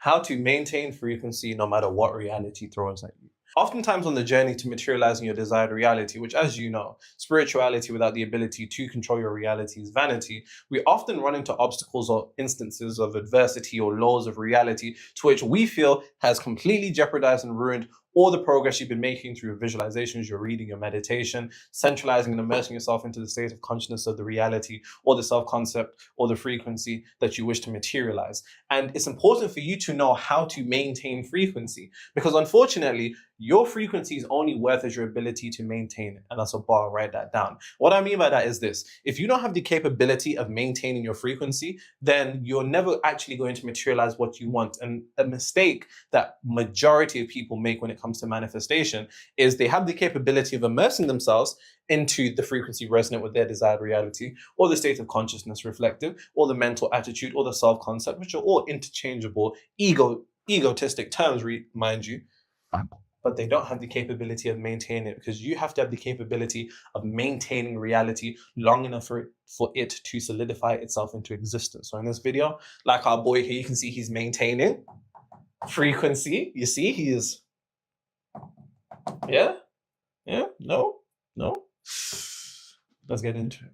How to maintain frequency no matter what reality throws at you. Oftentimes on the journey to materializing your desired reality, which as you know, spirituality without the ability to control your reality is vanity, we often run into obstacles or instances of adversity or laws of reality to which we feel has completely jeopardized and ruined all the progress you've been making through your visualizations, your reading, your meditation, centralizing and immersing yourself into the state of consciousness of the reality or the self-concept or the frequency that you wish to materialize. And it's important for you to know how to maintain frequency, because unfortunately, your frequency is only worth as your ability to maintain it. And that's a bar, write that down. What I mean by that is this: if you don't have the capability of maintaining your frequency, then you're never actually going to materialize what you want. And a mistake that majority of people make when it comes to manifestation is they have the capability of immersing themselves into the frequency resonant with their desired reality, or the state of consciousness reflective, or the mental attitude, or the self-concept, which are all interchangeable, egotistic terms, mind you. But they don't have the capability of maintaining it, because you have to have the capability of maintaining reality long enough for it to solidify itself into existence. So in this video, like our boy here, you can see he's maintaining frequency. You see, he is, no. Let's get into it.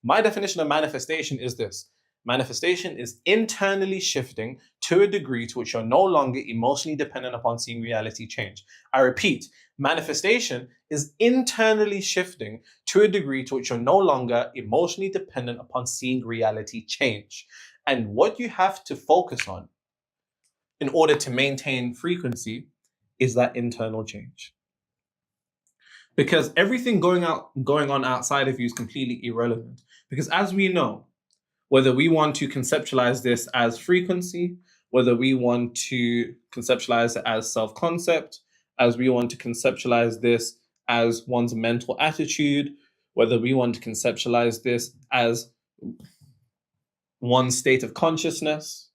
My definition of manifestation is this: manifestation is internally shifting to a degree to which you're no longer emotionally dependent upon seeing reality change. I repeat, manifestation is internally shifting to a degree to which you're no longer emotionally dependent upon seeing reality change. And what you have to focus on in order to maintain frequency is that internal change. Because everything going on outside of you is completely irrelevant. Because as we know, whether we want to conceptualize this as frequency, whether we want to conceptualize it as self-concept, as we want to conceptualize this as one's mental attitude, whether we want to conceptualize this as one's state of consciousness,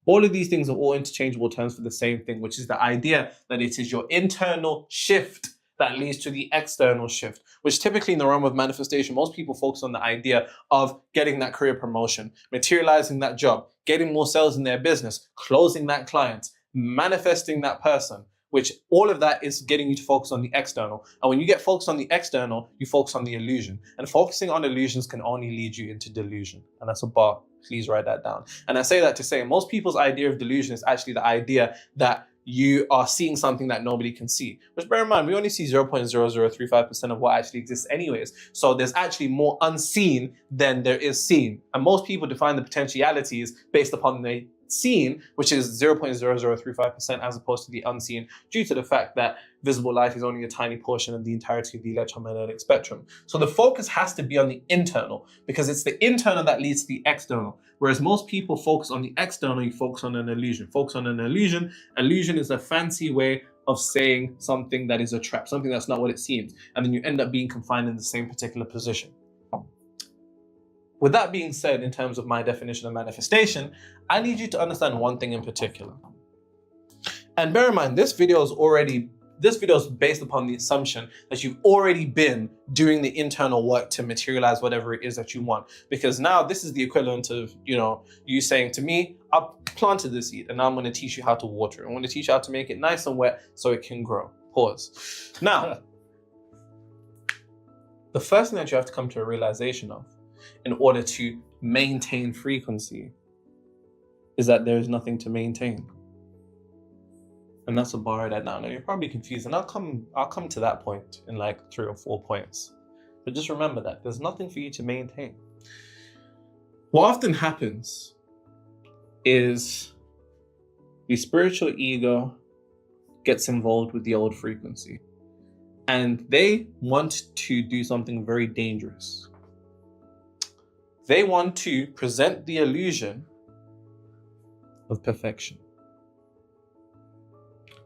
all of these things are all interchangeable terms for the same thing, which is the idea that it is your internal shift that leads to the external shift, which typically in the realm of manifestation, most people focus on the idea of getting that career promotion, materializing that job, getting more sales in their business, closing that client, manifesting that person, which all of that is getting you to focus on the external. And when you get focused on the external, you focus on the illusion. And focusing on illusions can only lead you into delusion. And that's a bar. Please write that down. And I say that to say most people's idea of delusion is actually the idea that you are seeing something that nobody can see. Which, bear in mind, we only see 0.0035% of what actually exists anyways. So there's actually more unseen than there is seen. And most people define the potentialities based upon the seen, which is 0.0035% as opposed to the unseen, due to the fact that visible light is only a tiny portion of the entirety of the electromagnetic spectrum. So the focus has to be on the internal, because it's the internal that leads to the external. Whereas most people focus on the external, you focus on an illusion. Focus on an illusion. Illusion is a fancy way of saying something that is a trap, something that's not what it seems. And then you end up being confined in the same particular position. With that being said, in terms of my definition of manifestation, I need you to understand one thing in particular. And bear in mind, this video is based upon the assumption that you've already been doing the internal work to materialize whatever it is that you want. Because now this is the equivalent of, you saying to me, I've planted the seed and now I'm going to teach you how to water it. I'm going to teach you how to make it nice and wet so it can grow. Pause. Now, the first thing that you have to come to a realization of in order to maintain frequency is that there is nothing to maintain. And that's a bar that now. Now you're probably confused, and I'll come to that point in like 3 or 4 points. But just remember that there's nothing for you to maintain. What often happens is the spiritual ego gets involved with the old frequency, and they want to do something very dangerous. They want to present the illusion of perfection.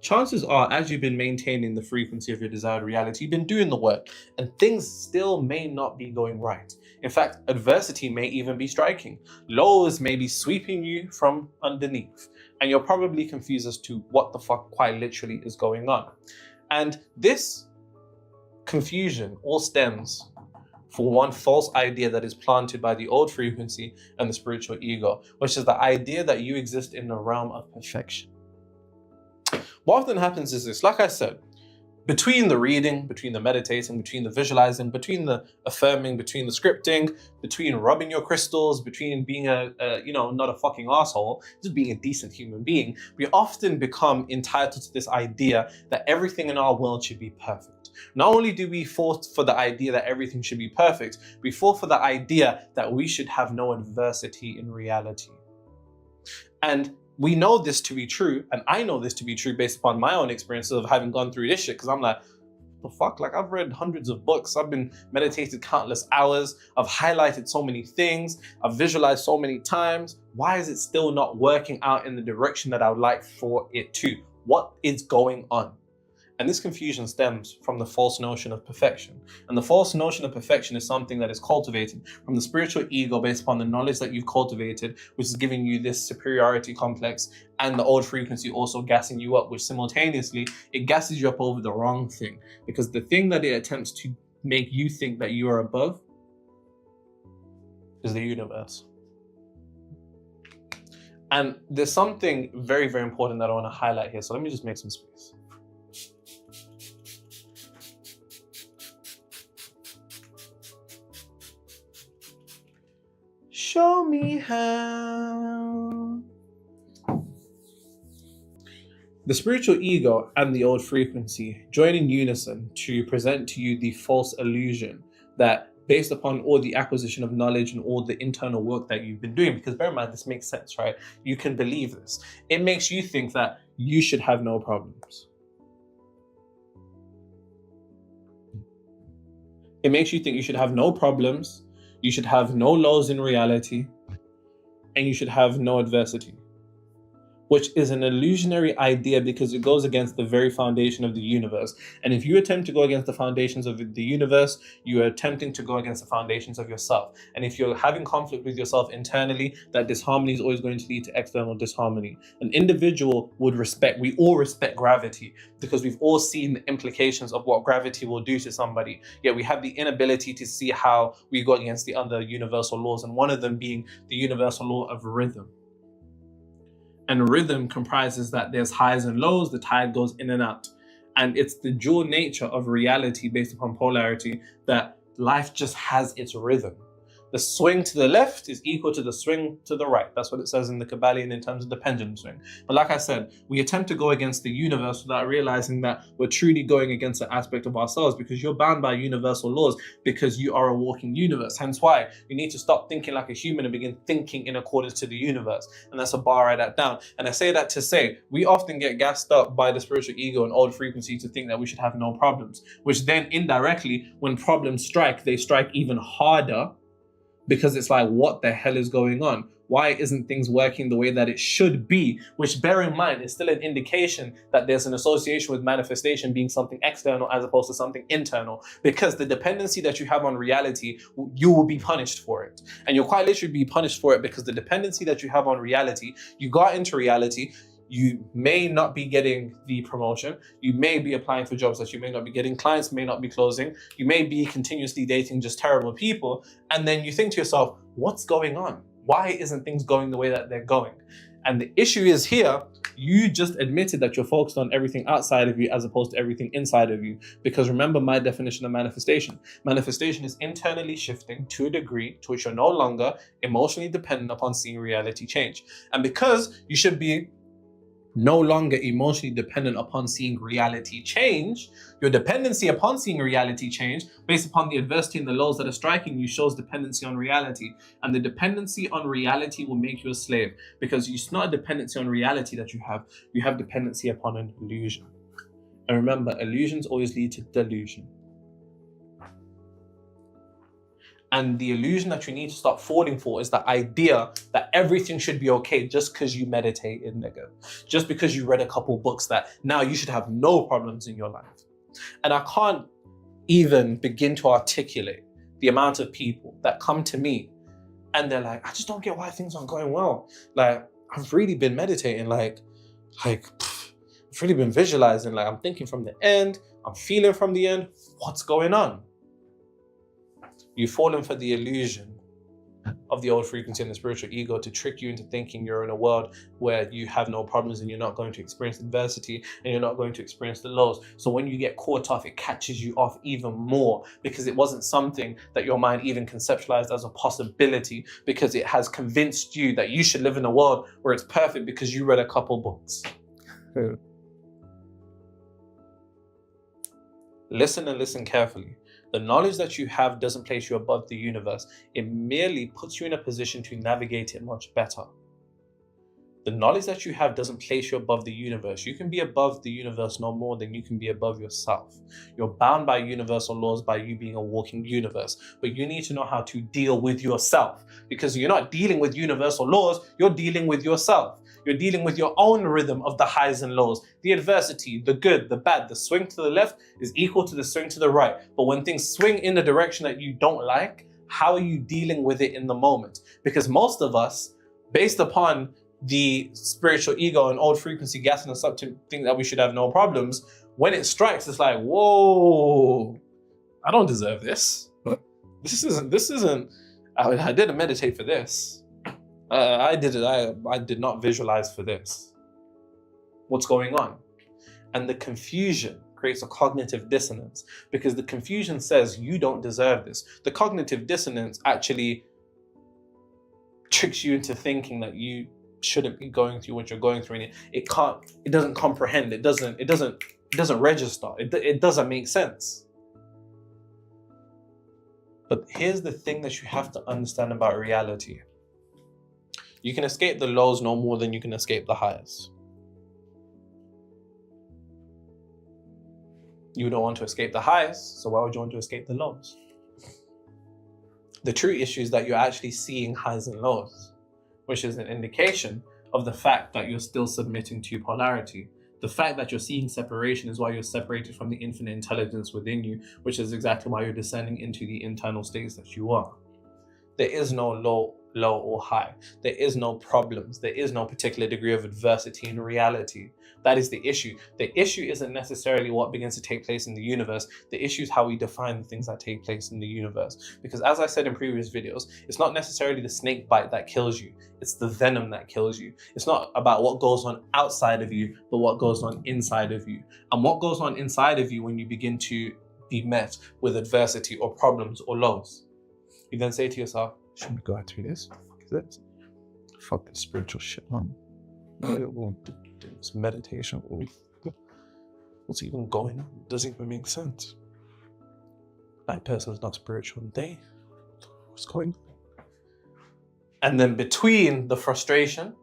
Chances are, as you've been maintaining the frequency of your desired reality, you've been doing the work, and things still may not be going right. In fact, adversity may even be striking. Lows may be sweeping you from underneath, and you're probably confused as to what the fuck quite literally is going on. And this confusion all stems for one false idea that is planted by the old frequency and the spiritual ego, which is the idea that you exist in the realm of perfection. What often happens is this, like I said, between the reading, between the meditating, between the visualizing, between the affirming, between the scripting, between rubbing your crystals, between being not a fucking asshole, just being a decent human being, we often become entitled to this idea that everything in our world should be perfect. Not only do we fall for the idea that everything should be perfect, we fall for the idea that we should have no adversity in reality. And we know this to be true, and I know this to be true based upon my own experiences of having gone through this shit, because I'm like, the fuck? Like, I've read hundreds of books, I've been meditated countless hours, I've highlighted so many things, I've visualized so many times. Why is it still not working out in the direction that I would like for it to? What is going on? And this confusion stems from the false notion of perfection. And the false notion of perfection is something that is cultivated from the spiritual ego based upon the knowledge that you've cultivated, which is giving you this superiority complex, and the old frequency also gassing you up, which simultaneously, it gasses you up over the wrong thing. Because the thing that it attempts to make you think that you are above is the universe. And there's something very, very important that I want to highlight here. So let me just make some space. Show me how. The spiritual ego and the old frequency join in unison to present to you the false illusion that, based upon all the acquisition of knowledge and all the internal work that you've been doing, because bear in mind, this makes sense, right? You can believe this. It makes you think that you should have no problems. It makes you think you should have no problems, you should have no lows in reality, and you should have no adversity, which is an illusionary idea because it goes against the very foundation of the universe. And if you attempt to go against the foundations of the universe, you are attempting to go against the foundations of yourself. And if you're having conflict with yourself internally, that disharmony is always going to lead to external disharmony. An individual would respect, we all respect gravity because we've all seen the implications of what gravity will do to somebody. Yet we have the inability to see how we go against the other universal laws, and one of them being the universal law of rhythm. And rhythm comprises that there's highs and lows, the tide goes in and out. And it's the dual nature of reality based upon polarity that life just has its rhythm. The swing to the left is equal to the swing to the right. That's what it says in the Kabbalion in terms of the pendulum swing. But like I said, we attempt to go against the universe without realizing that we're truly going against an aspect of ourselves, because you're bound by universal laws because you are a walking universe. Hence why you need to stop thinking like a human and begin thinking in accordance to the universe. And that's a bar, write that down. And I say that to say, we often get gassed up by the spiritual ego and old frequency to think that we should have no problems, which then indirectly, when problems strike, they strike even harder. Because it's like, what the hell is going on? Why isn't things working the way that it should be? Which, bear in mind, is still an indication that there's an association with manifestation being something external as opposed to something internal. Because the dependency that you have on reality, you will be punished for it. And you'll quite literally be punished for it because the dependency that you have on reality, you got into reality, you may not be getting the promotion. You may be applying for jobs that you may not be getting. Clients may not be closing. You may be continuously dating just terrible people. And then you think to yourself, what's going on? Why isn't things going the way that they're going? And the issue is here, you just admitted that you're focused on everything outside of you as opposed to everything inside of you. Because remember my definition of manifestation. Manifestation is internally shifting to a degree to which you're no longer emotionally dependent upon seeing reality change. And because you should be no longer emotionally dependent upon seeing reality change, your dependency upon seeing reality change based upon the adversity and the lows that are striking you shows dependency on reality. And the dependency on reality will make you a slave, because it's not a dependency on reality that you have dependency upon an illusion. And remember, illusions always lead to delusion. And the illusion that you need to stop falling for is the idea that everything should be okay just because you meditated, nigga. Just because you read a couple books that now you should have no problems in your life. And I can't even begin to articulate the amount of people that come to me and they're like, I just don't get why things aren't going well. Like, I've really been meditating, I've really been visualizing, like I'm thinking from the end, I'm feeling from the end, what's going on? You've fallen for the illusion of the old frequency and the spiritual ego to trick you into thinking you're in a world where you have no problems and you're not going to experience adversity and you're not going to experience the lows. So when you get caught off, it catches you off even more because it wasn't something that your mind even conceptualized as a possibility, because it has convinced you that you should live in a world where it's perfect because you read a couple books. Listen and listen carefully. The knowledge that you have doesn't place you above the universe. It merely puts you in a position to navigate it much better. The knowledge that you have doesn't place you above the universe. You can be above the universe no more than you can be above yourself. You're bound by universal laws by you being a walking universe. But you need to know how to deal with yourself, because you're not dealing with universal laws, you're dealing with yourself. You're dealing with your own rhythm of the highs and lows. The adversity, the good, the bad, the swing to the left is equal to the swing to the right. But when things swing in the direction that you don't like, how are you dealing with it in the moment? Because most of us, based upon the spiritual ego and old frequency gassing us up to think that we should have no problems, when it strikes, it's like, whoa, I don't deserve this. This isn't, I didn't meditate for this. I did not visualize for this. What's going on? And the confusion creates a cognitive dissonance, because the confusion says you don't deserve this. The cognitive dissonance actually tricks you into thinking that you shouldn't be going through what you're going through, and it doesn't comprehend, it doesn't register, it doesn't make sense. But here's the thing that you have to understand about reality. You can escape the lows no more than you can escape the highs. You don't want to escape the highs, so why would you want to escape the lows? The true issue is that you're actually seeing highs and lows, which is an indication of the fact that you're still submitting to polarity. The fact that you're seeing separation is why you're separated from the infinite intelligence within you, which is exactly why you're descending into the internal states that you are. There is no low or high. There is no problems. There is no particular degree of adversity in reality. That is the issue. The issue isn't necessarily what begins to take place in the universe. The issue is how we define the things that take place in the universe. Because as I said in previous videos, it's not necessarily the snake bite that kills you. It's the venom that kills you. It's not about what goes on outside of you, but what goes on inside of you. And what goes on inside of you when you begin to be met with adversity or problems or lows. You then say to yourself, should we go out through this? What the fuck is this? Fuck this spiritual shit, man. This meditation. What's even going on? It doesn't even make sense. That person's not spiritual. What's going on? And then between the frustration,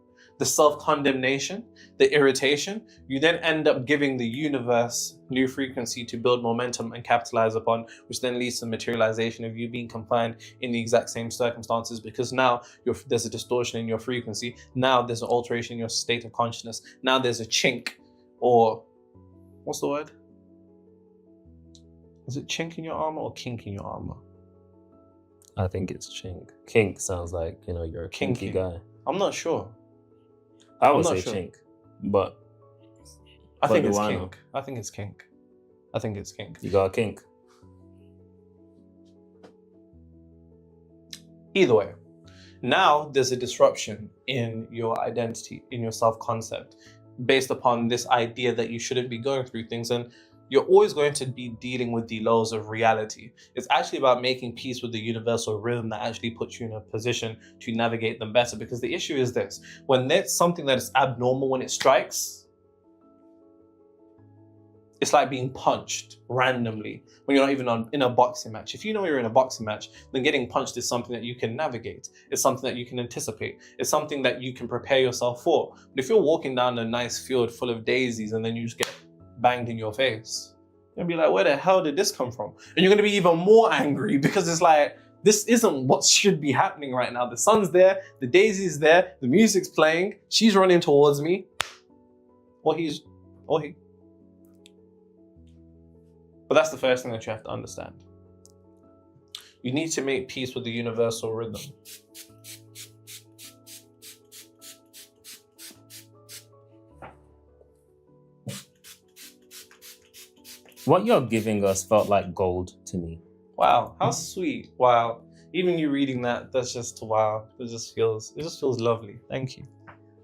the self-condemnation, the irritation, you then end up giving the universe new frequency to build momentum and capitalize upon, which then leads to materialization of you being confined in the exact same circumstances, because now there's a distortion in your frequency. Now there's an alteration in your state of consciousness. Now there's a chink, or what's the word? Is it chink in your armor or kink in your armor? I think it's chink. Kink sounds like, you're a kinky guy. I'm not sure. I would say chink, but I think it's kink. I think it's kink. I think it's kink. You got a kink. Either way, now there's a disruption in your identity, in your self-concept, based upon this idea that you shouldn't be going through things, and you're always going to be dealing with the lows of reality. It's actually about making peace with the universal rhythm that actually puts you in a position to navigate them better. Because the issue is this: when there's something that is abnormal, when it strikes, it's like being punched randomly when you're not even in a boxing match. If you know you're in a boxing match, then getting punched is something that you can navigate. It's something that you can anticipate. It's something that you can prepare yourself for. But if you're walking down a nice field full of daisies and then you just get banged in your face, you're gonna be like, where the hell did this come from? And you're gonna be even more angry, because it's like, this isn't what should be happening right now. The sun's there, the daisy's there, the music's playing, she's running towards me, or he. But that's the first thing that you have to understand. You need to make peace with the universal rhythm. What you're giving us felt like gold to me. Wow, how sweet. Wow. Even you reading that, that's just wow. It just feels lovely. Thank you.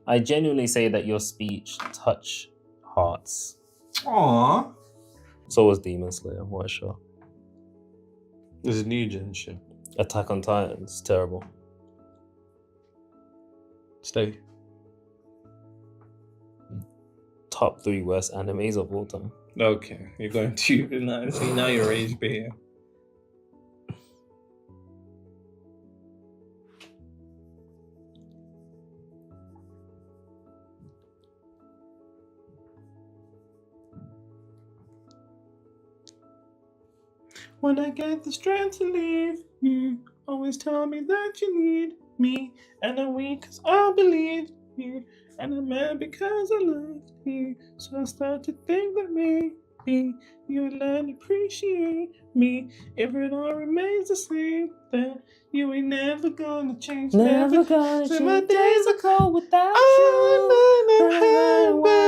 I genuinely say that your speech touch hearts. Aww. So was Demon Slayer. What a show. This is new gen shit. Attack on Titan. It's terrible. Stay. Top 3 worst animes of all time. Okay, you're going to see now you're rage bait. When I get the strength to leave, you always tell me that you need me, and I'm weak 'cause I believe you, and I'm mad because I love you. So I start to think that maybe you would learn to appreciate me if it all remains the same. That you ain't never gonna change. Never gonna So change. my days are cold without I'm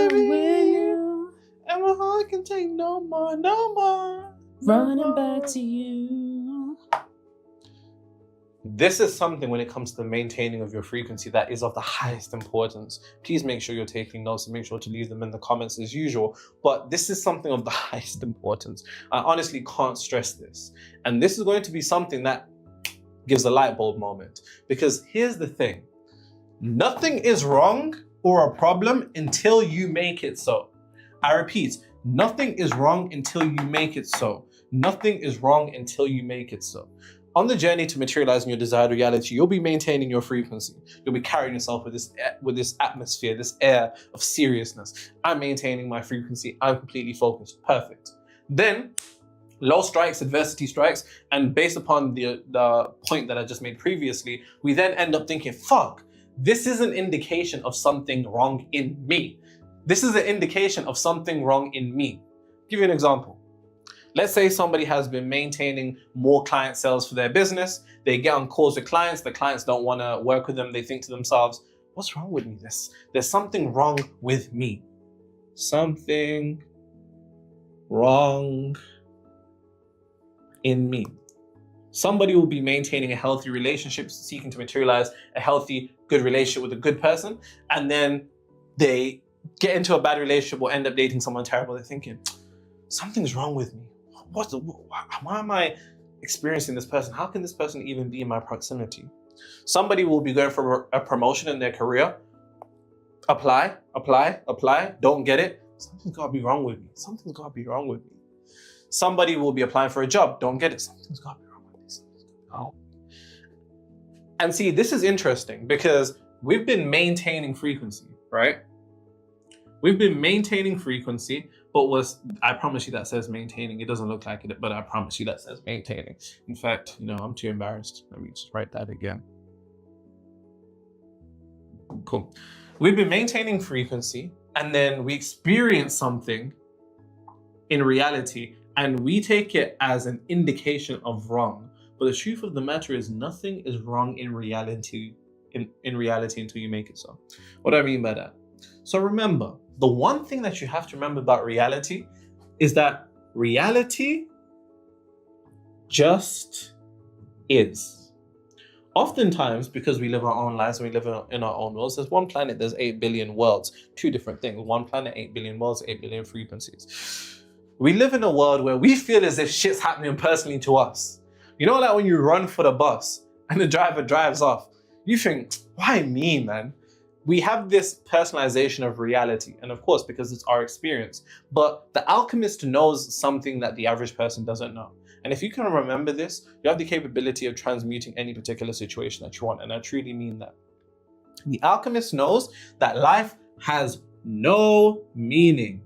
baby. with you. And my heart can take no more, no more. Running back to you. This is something when it comes to the maintaining of your frequency that is of the highest importance. Please make sure you're taking notes and make sure to leave them in the comments as usual. But this is something of the highest importance. I honestly can't stress this. And this is going to be something that gives a light bulb moment. Because here's the thing. Nothing is wrong or a problem until you make it so. I repeat, nothing is wrong until you make it so. Nothing is wrong until you make it so. On the journey to materializing your desired reality, you'll be maintaining your frequency. You'll be carrying yourself with this atmosphere, this air of seriousness. I'm maintaining my frequency. I'm completely focused. Perfect. Then, low strikes, adversity strikes, and based upon the point that I just made previously, we then end up thinking, fuck, this is an indication of something wrong in me. This is an indication of something wrong in me. I'll give you an example. Let's say somebody has been maintaining more client sales for their business. They get on calls with clients. The clients don't want to work with them. They think to themselves, what's wrong with me? There's something wrong with me. Something wrong in me. Somebody will be maintaining a healthy relationship, seeking to materialize a healthy, good relationship with a good person. And then they get into a bad relationship or end up dating someone terrible. They're thinking, something's wrong with me. Why am I experiencing this person? How can this person even be in my proximity? Somebody will be going for a promotion in their career. Apply, don't get it. Something's gotta be wrong with me. Something's gotta be wrong with me. Somebody will be applying for a job. Don't get it. Something's gotta be wrong with me. Oh. And see, this is interesting because we've been maintaining frequency, right? We've been maintaining frequency, but I promise you that says maintaining. It doesn't look like it, but I promise you that says maintaining. In fact, I'm too embarrassed. Let me just write that again. Cool. We've been maintaining frequency, and then we experience something in reality, and we take it as an indication of wrong. But the truth of the matter is nothing is wrong in reality, in reality until you make it so. What do I mean by that? So remember, the one thing that you have to remember about reality is that reality just is. Oftentimes, because we live our own lives and we live in our own worlds, there's one planet, there's 8 billion worlds. Two different things. One planet, 8 billion worlds, 8 billion frequencies. We live in a world where we feel as if shit's happening personally to us. You know, like when you run for the bus and the driver drives off, you think, why me, man? We have this personalization of reality, and of course, because it's our experience. But the alchemist knows something that the average person doesn't know. And if you can remember this, you have the capability of transmuting any particular situation that you want, and I truly mean that. The alchemist knows that life has no meaning.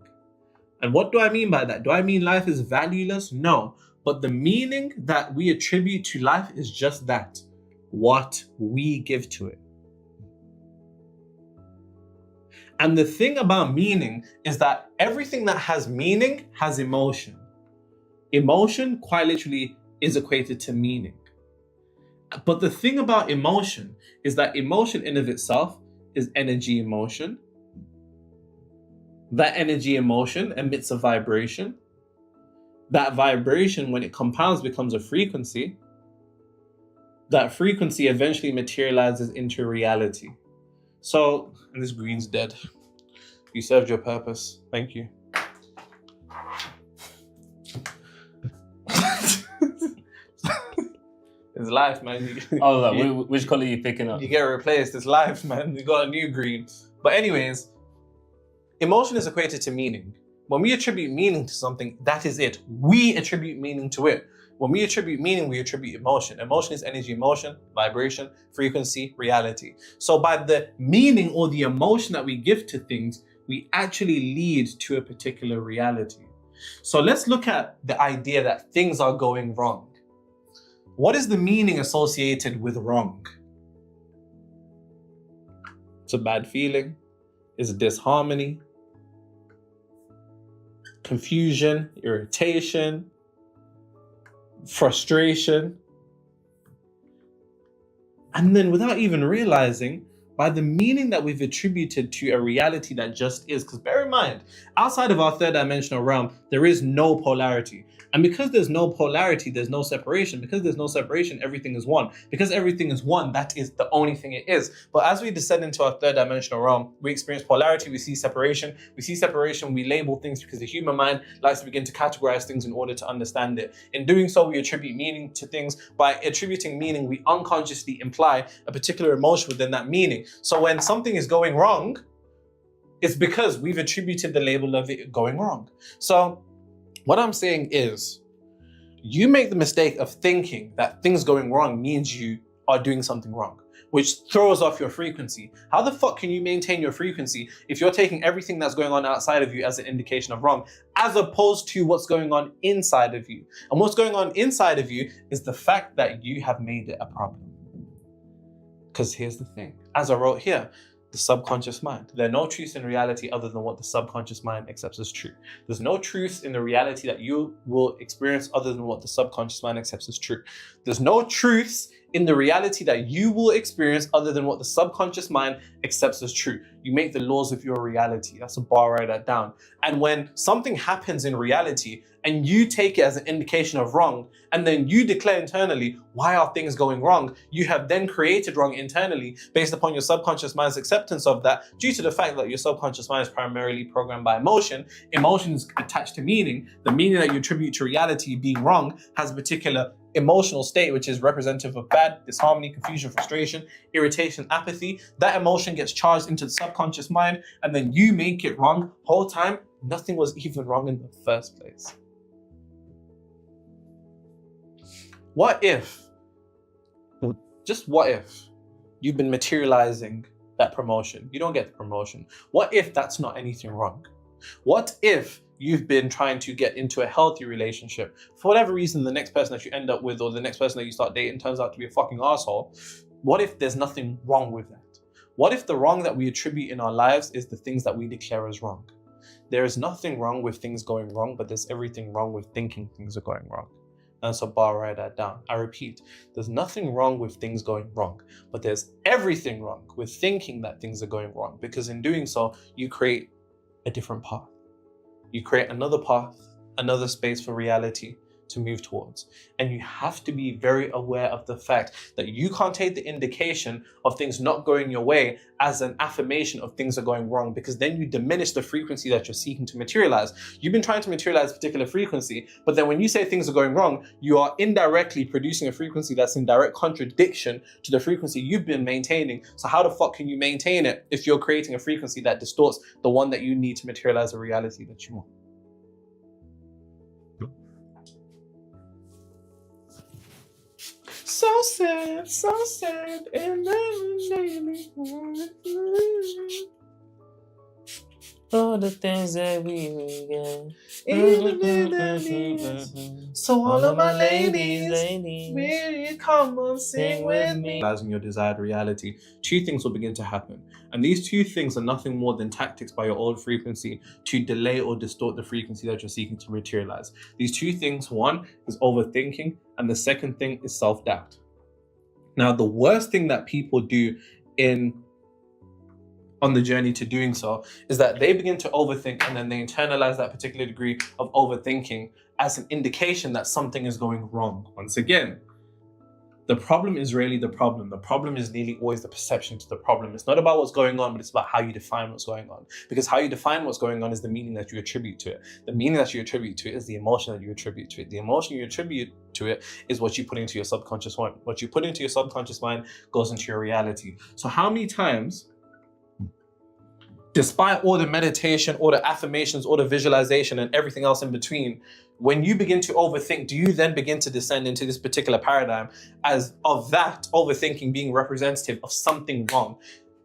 And what do I mean by that? Do I mean life is valueless? No. But the meaning that we attribute to life is just that, what we give to it. And the thing about meaning is that everything that has meaning has emotion. Emotion quite literally is equated to meaning. But the thing about emotion is that emotion in of itself is energy emotion. That energy emotion emits a vibration. That vibration, when it compounds, becomes a frequency. That frequency eventually materializes into reality. So, and this green's dead. You served your purpose. Thank you. It's life, man. Which color are you picking up? You get replaced. It's life, man. You got a new green. But anyways, emotion is equated to meaning. When we attribute meaning to something, that is it. We attribute meaning to it. When we attribute meaning, we attribute emotion. Emotion is energy, motion, vibration, frequency, reality. So by the meaning or the emotion that we give to things, we actually lead to a particular reality. So let's look at the idea that things are going wrong. What is the meaning associated with wrong? It's a bad feeling. It's disharmony, confusion, irritation, frustration. And then without even realizing, by the meaning that we've attributed to a reality that just is, because bear in mind, outside of our third dimensional realm, there is no polarity. And because there's no polarity, there's no separation. Because there's no separation, everything is one. Because everything is one, that is the only thing it is. But as we descend into our third dimensional realm, we experience polarity, we see separation. We see separation, we label things because the human mind likes to begin to categorize things in order to understand it. In doing so, we attribute meaning to things. By attributing meaning, we unconsciously imply a particular emotion within that meaning. So when something is going wrong, it's because we've attributed the label of it going wrong. So what I'm saying is, you make the mistake of thinking that things going wrong means you are doing something wrong, which throws off your frequency. How the fuck can you maintain your frequency if you're taking everything that's going on outside of you as an indication of wrong, as opposed to what's going on inside of you? And what's going on inside of you is the fact that you have made it a problem. Because here's the thing, as I wrote here, the subconscious mind. There are no truths in reality other than what the subconscious mind accepts as true. There's no truths in the reality that you will experience other than what the subconscious mind accepts as true. There's no truths in the reality that you will experience other than what the subconscious mind accepts as true. You make the laws of your reality. That's a bar, write that down. And when something happens in reality and you take it as an indication of wrong, and then you declare internally, why are things going wrong? You have then created wrong internally based upon your subconscious mind's acceptance of that, due to the fact that your subconscious mind is primarily programmed by emotion. Emotion is attached to meaning. The meaning that you attribute to reality being wrong has a particular emotional state, which is representative of bad, disharmony, confusion, frustration, irritation, apathy. That emotion gets charged into the subconscious mind, and then you make it wrong. Whole time, nothing was even wrong in the first place. What if, just what if, you've been materializing that promotion? You don't get the promotion. What if that's not anything wrong? What if you've been trying to get into a healthy relationship? For whatever reason, the next person that you end up with or the next person that you start dating turns out to be a fucking asshole. What if there's nothing wrong with that? What if the wrong that we attribute in our lives is the things that we declare as wrong? There is nothing wrong with things going wrong, but there's everything wrong with thinking things are going wrong. And so bar, write that down. I repeat, there's nothing wrong with things going wrong, but there's everything wrong with thinking that things are going wrong, because in doing so, you create a different path. You create another path, another space for reality to move towards. And you have to be very aware of the fact that you can't take the indication of things not going your way as an affirmation of things are going wrong, because then you diminish the frequency that you're seeking to materialize. You've been trying to materialize a particular frequency, but then when you say things are going wrong, you are indirectly producing a frequency that's in direct contradiction to the frequency you've been maintaining. So how the fuck can you maintain it if you're creating a frequency that distorts the one that you need to materialize a reality that you want? So sad, and all the things that we get. So all of my ladies, will you come on, sing with me? Realizing your desired reality, two things will begin to happen. And these two things are nothing more than tactics by your old frequency to delay or distort the frequency that you're seeking to materialize. These two things, one is overthinking, and the second thing is self-doubt. Now, the worst thing that people do in on the journey to doing so is that they begin to overthink, and then they internalize that particular degree of overthinking as an indication that something is going wrong. Once again, the problem is really the problem. The problem is nearly always the perception to the problem. It's not about what's going on, but it's about how you define what's going on. Because how you define what's going on is the meaning that you attribute to it. The meaning that you attribute to it is the emotion that you attribute to it. The emotion you attribute to it is what you put into your subconscious mind. What you put into your subconscious mind goes into your reality. So how many times, despite all the meditation, all the affirmations, all the visualization, and everything else in between, when you begin to overthink, do you then begin to descend into this particular paradigm as of that overthinking being representative of something wrong,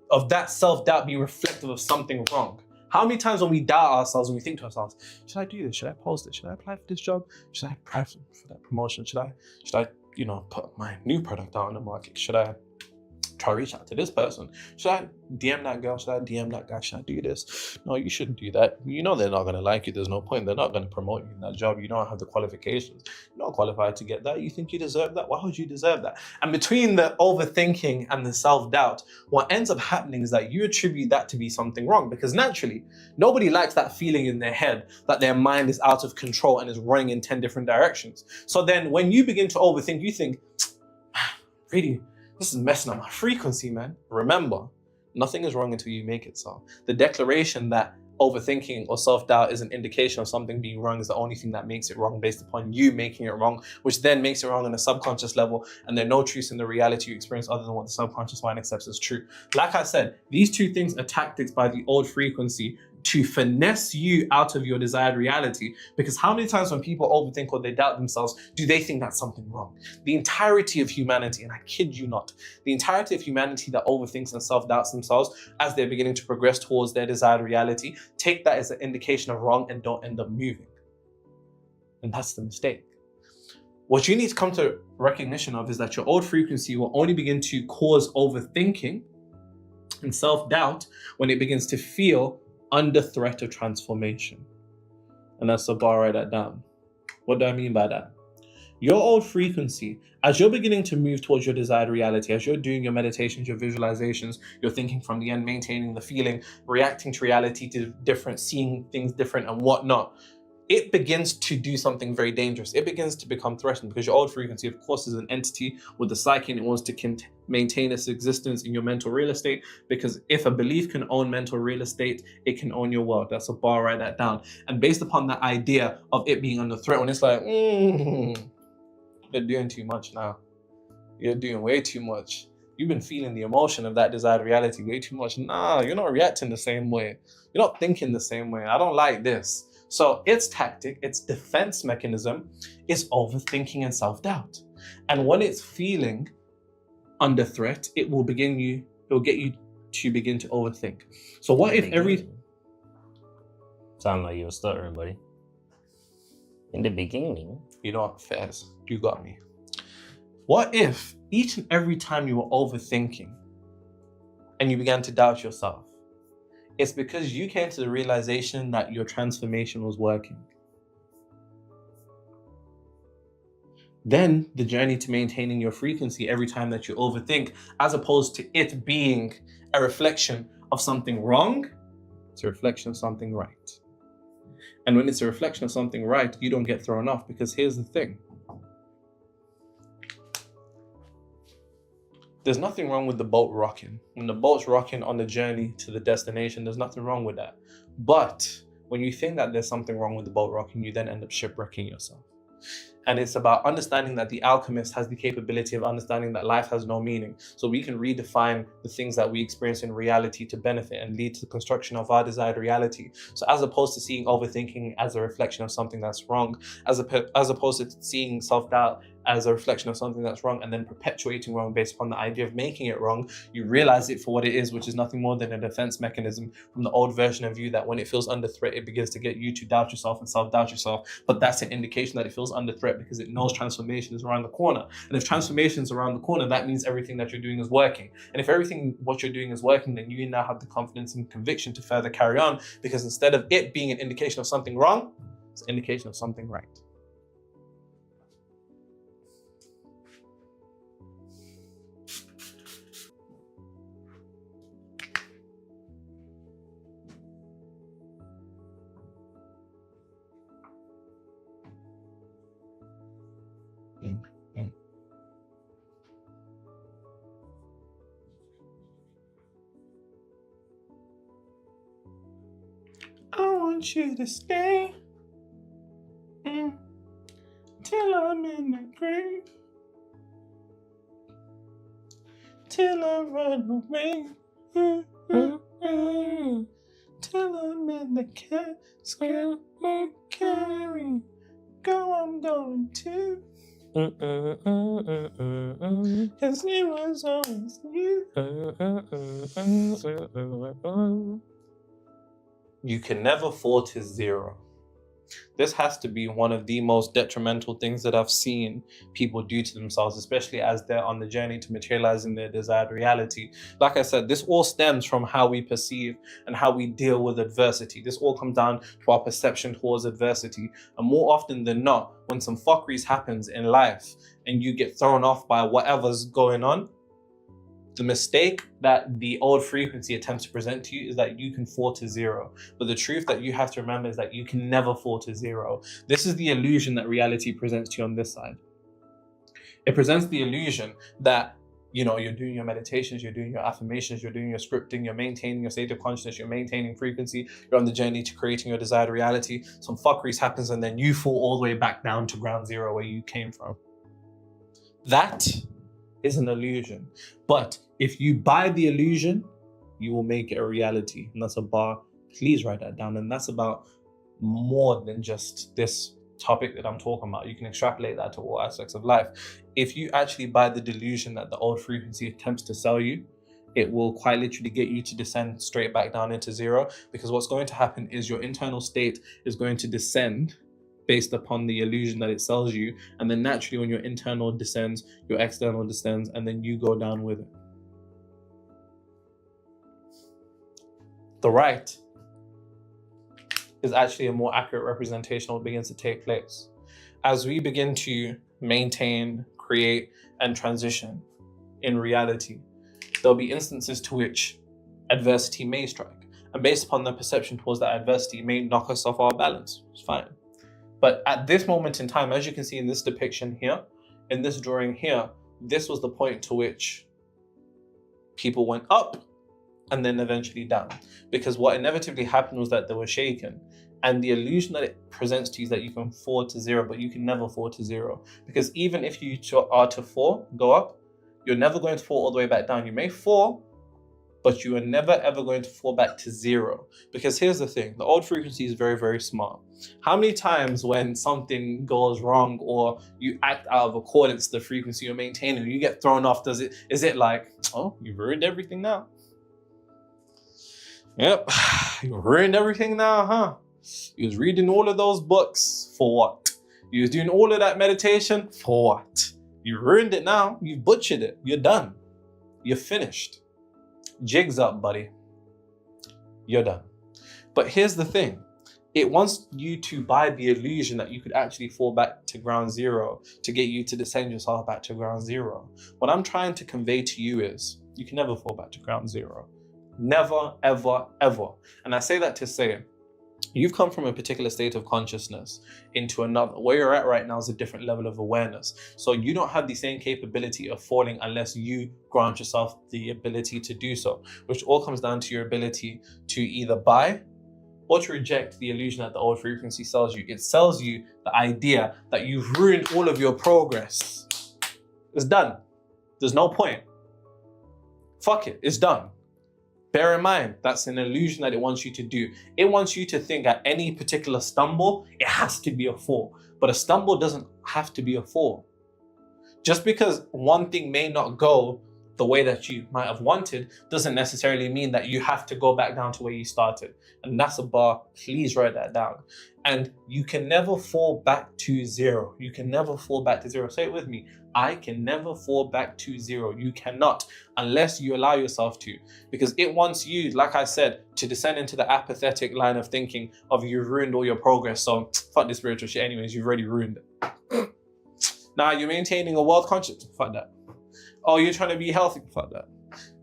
of that self-doubt being reflective of something wrong? How many times when we doubt ourselves, when we think to ourselves, should I do this? Should I post it? Should I apply for this job? Should I apply for that promotion? Should I, put my new product out on the market? Should I try to reach out to this person? Should I DM that girl? Should I DM that guy? Should I do this? No, you shouldn't do that. You know they're not going to like you. There's no point. They're not going to promote you in that job. You don't have the qualifications. You're not qualified to get that. You think you deserve that? Why would you deserve that? And between the overthinking and the self-doubt, what ends up happening is that you attribute that to be something wrong, because naturally, nobody likes that feeling in their head that their mind is out of control and is running in 10 different directions. So then when you begin to overthink, you think, really, this is messing up my frequency, man. Remember, nothing is wrong until you make it so. The declaration that overthinking or self-doubt is an indication of something being wrong is the only thing that makes it wrong, based upon you making it wrong, which then makes it wrong on a subconscious level, and there are no truths in the reality you experience other than what the subconscious mind accepts as true. Like I said, these two things are tactics by the old frequency to finesse you out of your desired reality. Because how many times when people overthink or they doubt themselves, do they think that's something wrong? The entirety of humanity, and I kid you not, the entirety of humanity that overthinks and self-doubts themselves as they're beginning to progress towards their desired reality, take that as an indication of wrong and don't end up moving. And that's the mistake. What you need to come to recognition of is that your old frequency will only begin to cause overthinking and self-doubt when it begins to feel under threat of transformation. And that's the bar, write that down. What do I mean by that? Your old frequency, as you're beginning to move towards your desired reality, as you're doing your meditations, your visualizations, you're thinking from the end, maintaining the feeling, reacting to reality to different, seeing things different and whatnot, it begins to do something very dangerous. It begins to become threatened, because your old frequency, of course, is an entity with the psyche, and it wants to maintain its existence in your mental real estate, because if a belief can own mental real estate, it can own your world. That's a bar, write that down. And based upon that idea of it being under threat, when it's like, you're doing too much now. You're doing way too much. You've been feeling the emotion of that desired reality way too much. Nah, you're not reacting the same way. You're not thinking the same way. I don't like this. So its tactic, its defense mechanism is overthinking and self-doubt. And when it's feeling under threat, it will get you to begin to overthink. So what if Sound like you were stuttering, buddy. In the beginning. You know what, Fairs, you got me. What if each and every time you were overthinking and you began to doubt yourself, it's because you came to the realization that your transformation was working? Then the journey to maintaining your frequency every time that you overthink, as opposed to it being a reflection of something wrong, it's a reflection of something right. And when it's a reflection of something right, you don't get thrown off, because here's the thing. There's nothing wrong with the boat rocking. When the boat's rocking on the journey to the destination, there's nothing wrong with that. But when you think that there's something wrong with the boat rocking, you then end up shipwrecking yourself. And it's about understanding that the alchemist has the capability of understanding that life has no meaning. So we can redefine the things that we experience in reality to benefit and lead to the construction of our desired reality. So as opposed to seeing overthinking as a reflection of something that's wrong, as opposed to seeing self-doubt as a reflection of something that's wrong and then perpetuating wrong based upon the idea of making it wrong, you realize it for what it is, which is nothing more than a defense mechanism from the old version of you that when it feels under threat, it begins to get you to doubt yourself and self-doubt yourself. But that's an indication that it feels under threat because it knows transformation is around the corner. And if transformation is around the corner, that means everything that you're doing is working. And if everything what you're doing is working, then you now have the confidence and conviction to further carry on, because instead of it being an indication of something wrong, it's an indication of something right. want you to stay till I'm in the grave, till I run away, till I'm in the casket, carry, go, I'm going to. Cause it was always you. You can never fall to zero. This has to be one of the most detrimental things that I've seen people do to themselves, especially as they're on the journey to materializing their desired reality. Like I said, this all stems from how we perceive and how we deal with adversity. This all comes down to our perception towards adversity. And more often than not, when some fuckeries happens in life and you get thrown off by whatever's going on, the mistake that the old frequency attempts to present to you is that you can fall to zero. But the truth that you have to remember is that you can never fall to zero. This is the illusion that reality presents to you on this side. It presents the illusion that, you know, you're doing your meditations, you're doing your affirmations, you're doing your scripting, you're maintaining your state of consciousness, you're maintaining frequency, you're on the journey to creating your desired reality. Some fuckeries happens and then you fall all the way back down to ground zero where you came from. That is an illusion. But if you buy the illusion, you will make it a reality. And that's a bar. Please write that down. And that's about more than just this topic that I'm talking about. You can extrapolate that to all aspects of life. If you actually buy the delusion that the old frequency attempts to sell you, it will quite literally get you to descend straight back down into zero. Because what's going to happen is your internal state is going to descend based upon the illusion that it sells you. And then naturally when your internal descends, your external descends, and then you go down with it. The right is actually a more accurate representation of what begins to take place. As we begin to maintain, create, and transition in reality, there'll be instances to which adversity may strike. And based upon the perception towards that adversity, it may knock us off our balance. It's fine. But at this moment in time, as you can see in this depiction here, in this drawing here, this was the point to which people went up and then eventually down. Because what inevitably happened was that they were shaken. And the illusion that it presents to you is that you can fall to zero, but you can never fall to zero. Because even if you are to fall, go up, you're never going to fall all the way back down. You may fall, but you are never ever going to fall back to zero. Because here's the thing, the old frequency is very, very smart. How many times when something goes wrong or you act out of accordance to the frequency you're maintaining, you get thrown off, is it like, oh, you ruined everything now? Yep, you ruined everything now, huh? You was reading all of those books, for what? You was doing all of that meditation, for what? You ruined it now, you butchered it, you're done. You're finished. Jig's up, buddy. You're done. But here's the thing. It wants you to buy the illusion that you could actually fall back to ground zero to get you to descend yourself back to ground zero. What I'm trying to convey to you is you can never fall back to ground zero. Never, ever, ever. And I say that to say, you've come from a particular state of consciousness into another. Where you're at right now is a different level of awareness. So you don't have the same capability of falling unless you grant yourself the ability to do so, which all comes down to your ability to either buy or to reject the illusion that the old frequency sells you. It sells you the idea that you've ruined all of your progress. It's done. There's no point. Fuck it, it's done. Bear in mind, that's an illusion that it wants you to do. It wants you to think at any particular stumble, it has to be a fall. But a stumble doesn't have to be a fall. Just because one thing may not go the way that you might have wanted doesn't necessarily mean that you have to go back down to where you started. And that's a bar. Please write that down. And you can never fall back to zero. You can never fall back to zero. Say it with me. I can never fall back to zero. You cannot, unless you allow yourself to. Because it wants you, like I said, to descend into the apathetic line of thinking of you've ruined all your progress. So fuck this spiritual shit anyways, you've already ruined it. Now you're maintaining a world conscious. Fuck that. Oh, you're trying to be healthy. Fuck that.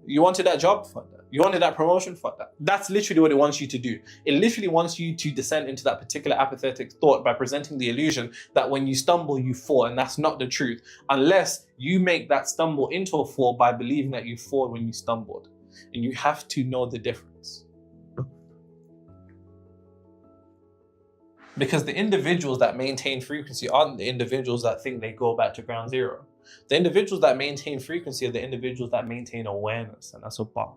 You wanted that job? Fuck that. You wanted that promotion? Fuck that. That's literally what it wants you to do. It literally wants you to descend into that particular apathetic thought by presenting the illusion that when you stumble, you fall, and that's not the truth. Unless you make that stumble into a fall by believing that you fall when you stumbled. And you have to know the difference. Because the individuals that maintain frequency aren't the individuals that think they go back to ground zero. The individuals that maintain frequency are the individuals that maintain awareness. And that's a bar.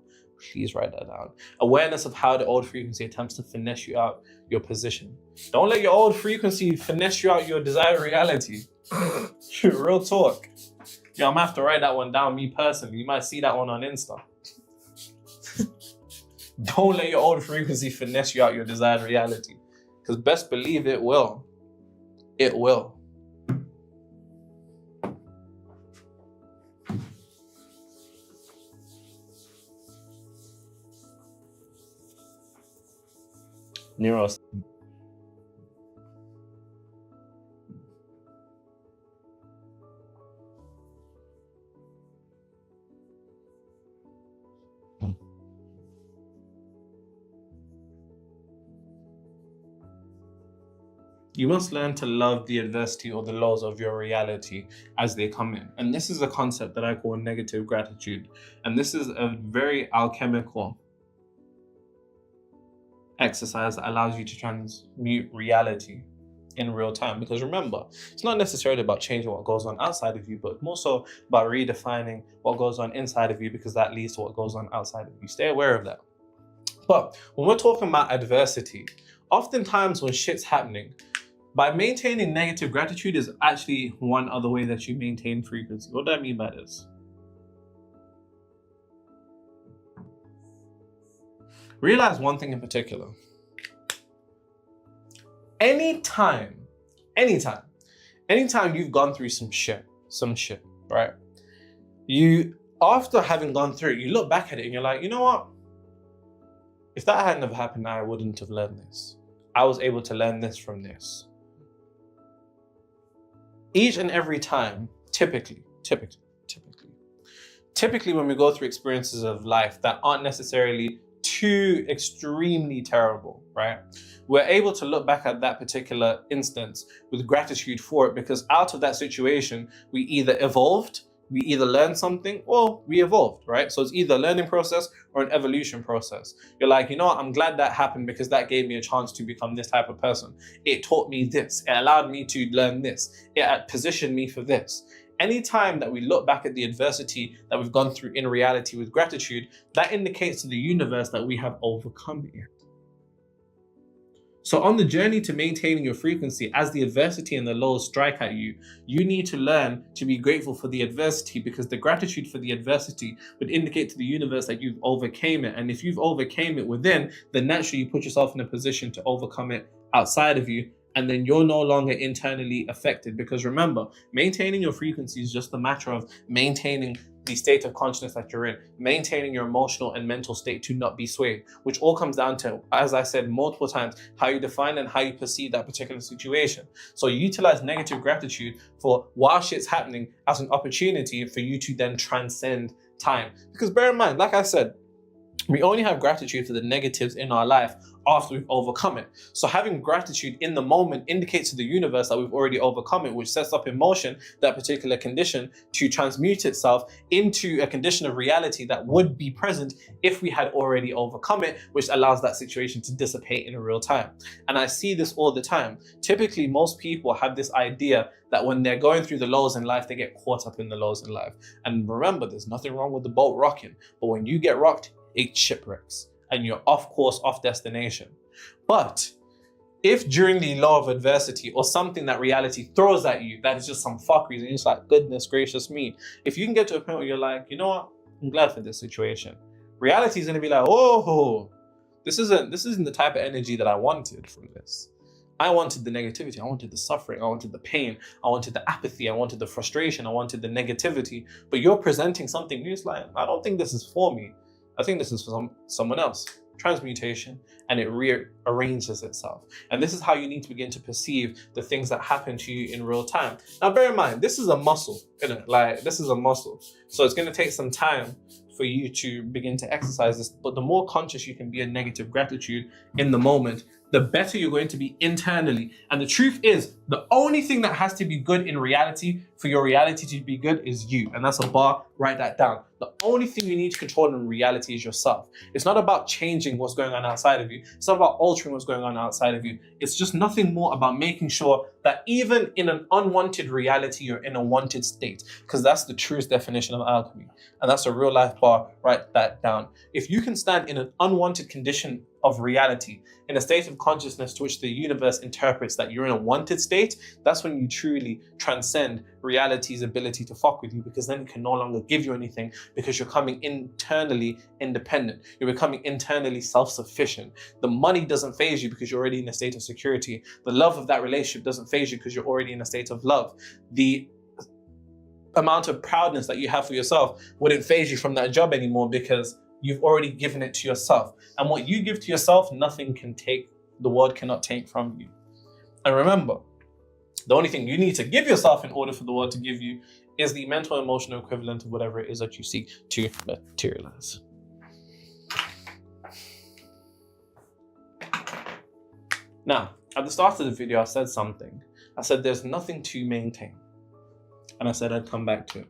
Please write that down. Awareness of how the old frequency attempts to finesse you out your position. Don't let your old frequency finesse you out your desired reality. Real talk. Yeah, I'm gonna have to write that one down, me personally. You might see that one on Insta. Don't let your old frequency finesse you out your desired reality. Because best believe it will. It will. Neuro. You must learn to love the adversity or the laws of your reality as they come in. And this is a concept that I call negative gratitude. And this is a very alchemical exercise that allows you to transmute reality in real time. Because remember, it's not necessarily about changing what goes on outside of you, but more so about redefining what goes on inside of you, because that leads to what goes on outside of you. Stay aware of that. But when we're talking about adversity, oftentimes when shit's happening, by maintaining negative gratitude is actually one other way that you maintain frequency. What do I mean by this? Realize one thing in particular. Anytime you've gone through some shit, right? You, after having gone through it, you look back at it and you're like, you know what? If that hadn't have happened, I wouldn't have learned this. I was able to learn this from this. Each and every time, typically, when we go through experiences of life that aren't necessarily too extremely terrible, right? We're able to look back at that particular instance with gratitude for it, because out of that situation, we either evolved, we either learned something, or we evolved, right? So it's either a learning process or an evolution process. You're like, you know what, I'm glad that happened because that gave me a chance to become this type of person. It taught me this, it allowed me to learn this, it positioned me for this. Anytime that we look back at the adversity that we've gone through in reality with gratitude, that indicates to the universe that we have overcome it. So on the journey to maintaining your frequency, as the adversity and the lows strike at you, you need to learn to be grateful for the adversity, because the gratitude for the adversity would indicate to the universe that you've overcame it. And if you've overcame it within, then naturally you put yourself in a position to overcome it outside of you. And then you're no longer internally affected. Because remember, maintaining your frequency is just a matter of maintaining the state of consciousness that you're in, maintaining your emotional and mental state to not be swayed, which all comes down to, as I said multiple times, how you define and how you perceive that particular situation. So you utilize negative gratitude for while shit's happening as an opportunity for you to then transcend time. Because bear in mind, like I said, we only have gratitude for the negatives in our life after we've overcome it. So having gratitude in the moment indicates to the universe that we've already overcome it, which sets up in motion that particular condition to transmute itself into a condition of reality that would be present if we had already overcome it, which allows that situation to dissipate in real time. And I see this all the time. Typically, most people have this idea that when they're going through the lows in life, they get caught up in the lows in life. And remember, there's nothing wrong with the boat rocking, but when you get rocked, it shipwrecks and you're off course, off destination. But if during the law of adversity or something that reality throws at you, that is just some fuckery, and you're just like, goodness gracious me. If you can get to a point where you're like, you know what, I'm glad for this situation. Reality is gonna be like, oh, this isn't the type of energy that I wanted from this. I wanted the negativity, I wanted the suffering, I wanted the pain, I wanted the apathy, I wanted the frustration, I wanted the negativity. But you're presenting something new, it's like, I don't think this is for me. I think this is for someone else. Transmutation, and it rearranges itself. And this is how you need to begin to perceive the things that happen to you in real time. Now, bear in mind, this is a muscle, isn't it? Like, this is a muscle. So it's going to take some time for you to begin to exercise this. But the more conscious you can be in negative gratitude in the moment, the better you're going to be internally. And the truth is, the only thing that has to be good in reality for your reality to be good is you. And that's a bar, write that down. The only thing you need to control in reality is yourself. It's not about changing what's going on outside of you. It's not about altering what's going on outside of you. It's just nothing more about making sure that even in an unwanted reality, you're in a wanted state. Because that's the truest definition of alchemy. And that's a real life bar, write that down. If you can stand in an unwanted condition of reality, in a state of consciousness to which the universe interprets that you're in a wanted state, that's when you truly transcend reality's ability to fuck with you, because then it can no longer give you anything, because you're coming internally independent. You're becoming internally self-sufficient. The money doesn't faze you because you're already in a state of security. The love of that relationship doesn't faze you because you're already in a state of love. The amount of proudness that you have for yourself wouldn't faze you from that job anymore because you've already given it to yourself. And what you give to yourself, nothing can take, the world cannot take from you. And remember, the only thing you need to give yourself in order for the world to give you is the mental, emotional equivalent of whatever it is that you seek to materialize. Now, at the start of the video, I said something. I said there's nothing to maintain. And I said I'd come back to it.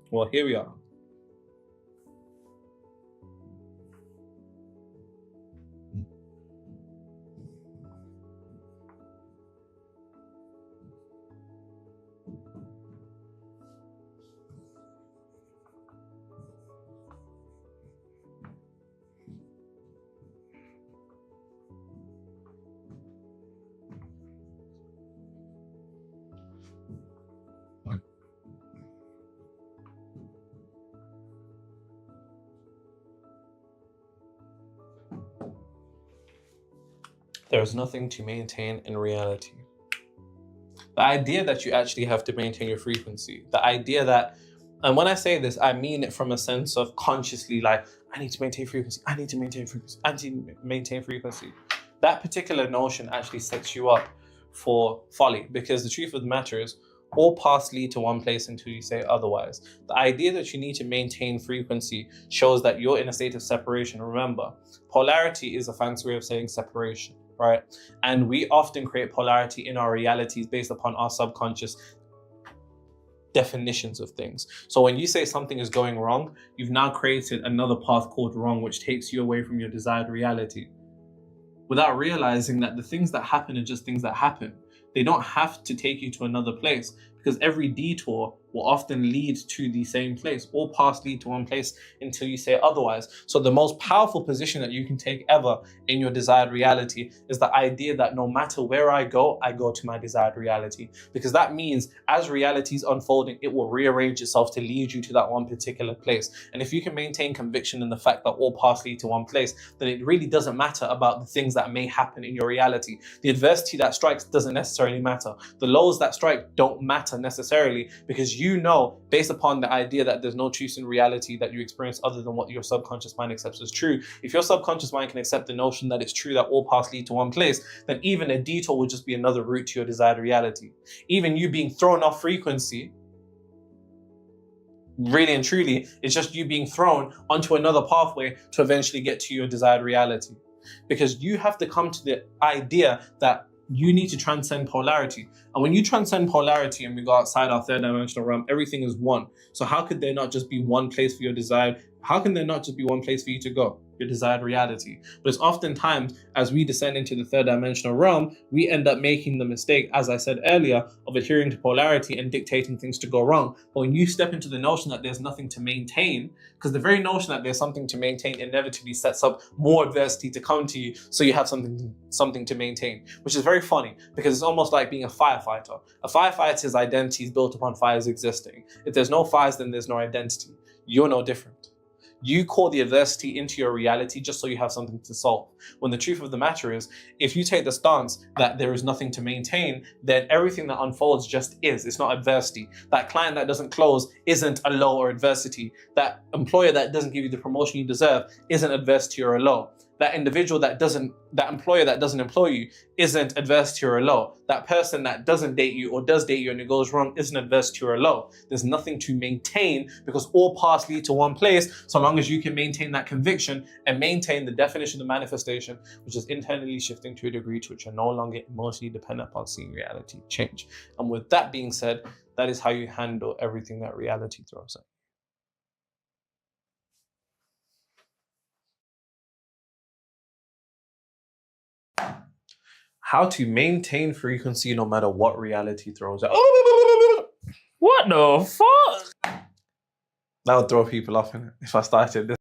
Well, here we are. There's nothing to maintain in reality. The idea that you actually have to maintain your frequency, the idea that, and when I say this, I mean it from a sense of consciously, like, I need to maintain frequency, I need to maintain frequency, I need to maintain frequency. That particular notion actually sets you up for folly, because the truth of the matter is, all paths lead to one place until you say otherwise. The idea that you need to maintain frequency shows that you're in a state of separation. Remember, polarity is a fancy way of saying separation, right? And we often create polarity in our realities based upon our subconscious definitions of things. So when you say something is going wrong, you've now created another path called wrong, which takes you away from your desired reality, without realizing that the things that happen are just things that happen. They don't have to take you to another place, because every detour will often lead to the same place. All paths lead to one place until you say otherwise. So the most powerful position that you can take ever in your desired reality is the idea that no matter where I go to my desired reality. Because that means as reality is unfolding, it will rearrange itself to lead you to that one particular place. And if you can maintain conviction in the fact that all paths lead to one place, then it really doesn't matter about the things that may happen in your reality. The adversity that strikes doesn't necessarily matter. The lows that strike don't matter necessarily, because you know, based upon the idea that there's no truth in reality that you experience other than what your subconscious mind accepts as true. If your subconscious mind can accept the notion that it's true that all paths lead to one place, then even a detour would just be another route to your desired reality. Even you being thrown off frequency, really and truly, it's just you being thrown onto another pathway to eventually get to your desired reality. Because you have to come to the idea that you need to transcend polarity. And when you transcend polarity and we go outside our third dimensional realm, everything is one. So how could there not just be one place for your desired? How can there not just be one place for you to go? Your desired reality. But it's oftentimes, as we descend into the third dimensional realm, we end up making the mistake, as I said earlier, of adhering to polarity and dictating things to go wrong. But when you step into the notion that there's nothing to maintain, because the very notion that there's something to maintain inevitably sets up more adversity to come to you, so you have something to maintain, which is very funny, because it's almost like being a firefighter. A firefighter's identity is built upon fires existing. If there's no fires, then there's no identity. You're no different. You call the adversity into your reality just so you have something to solve. When the truth of the matter is, if you take the stance that there is nothing to maintain, then everything that unfolds just is. It's not adversity. That client that doesn't close isn't a low or adversity. That employer that doesn't give you the promotion you deserve isn't adversity or a low. that individual that employer that doesn't employ you isn't adverse to your law. That person that doesn't date you or does date you and it goes wrong isn't adverse to your law. There's nothing to maintain because all paths lead to one place, so long as you can maintain that conviction and maintain the definition of manifestation, which is internally shifting to a degree to which you're no longer emotionally dependent upon seeing reality change. And with that being said, that is how you handle everything that reality throws at you. How to maintain frequency no matter what reality throws at. What the fuck? That would throw people off, innit? If I started this.